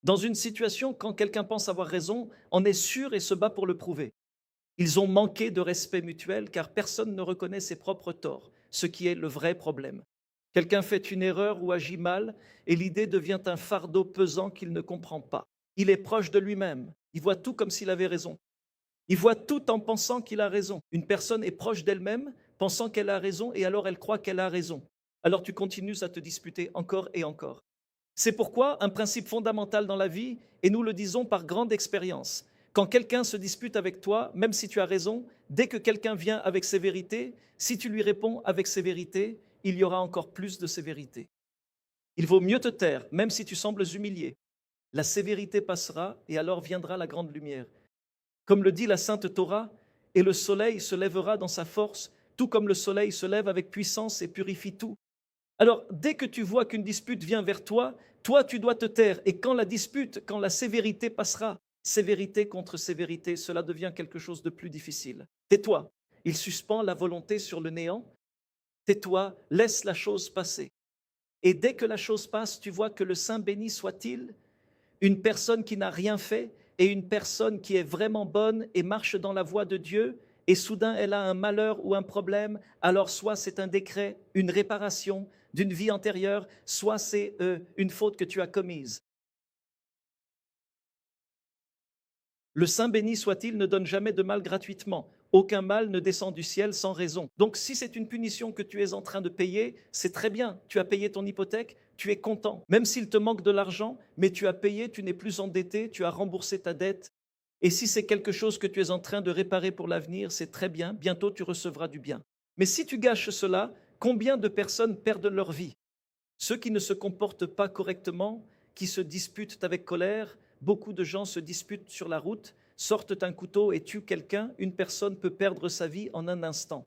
Dans une situation, quand quelqu'un pense avoir raison, on est sûr et se bat pour le prouver. Ils ont manqué de respect mutuel car personne ne reconnaît ses propres torts, ce qui est le vrai problème. Quelqu'un fait une erreur ou agit mal et l'idée devient un fardeau pesant qu'il ne comprend pas. Il est proche de lui-même, il voit tout comme s'il avait raison. Il voit tout en pensant qu'il a raison. Une personne est proche d'elle-même, pensant qu'elle a raison et alors elle croit qu'elle a raison. Alors tu continues à te disputer encore et encore. C'est pourquoi un principe fondamental dans la vie, et nous le disons par grande expérience, quand quelqu'un se dispute avec toi, même si tu as raison, dès que quelqu'un vient avec ses vérités, si tu lui réponds avec ses vérités, il y aura encore plus de sévérité. Il vaut mieux te taire, même si tu sembles humilié. La sévérité passera et alors viendra la grande lumière. Comme le dit la Sainte Torah, et le soleil se lèvera dans sa force, tout comme le soleil se lève avec puissance et purifie tout. Alors, dès que tu vois qu'une dispute vient vers toi, toi, tu dois te taire. Et quand la dispute, quand la sévérité passera, sévérité contre sévérité, cela devient quelque chose de plus difficile. Tais-toi. Il suspend la volonté sur le néant. Tais-toi, laisse la chose passer. Et dès que la chose passe, tu vois que le Saint béni soit-il, une personne qui n'a rien fait et une personne qui est vraiment bonne et marche dans la voie de Dieu, et soudain elle a un malheur ou un problème, alors soit c'est un décret, une réparation d'une vie antérieure, soit c'est une faute que tu as commise. Le Saint béni soit-il ne donne jamais de mal gratuitement. Aucun mal ne descend du ciel sans raison. Donc si c'est une punition que tu es en train de payer, c'est très bien. Tu as payé ton hypothèque, tu es content. Même s'il te manque de l'argent, mais tu as payé, tu n'es plus endetté, tu as remboursé ta dette. Et si c'est quelque chose que tu es en train de réparer pour l'avenir, c'est très bien. Bientôt, tu recevras du bien. Mais si tu gâches cela, combien de personnes perdent leur vie? Ceux qui ne se comportent pas correctement, qui se disputent avec colère, beaucoup de gens se disputent sur la route, sortent un couteau et tuent quelqu'un, une personne peut perdre sa vie en un instant.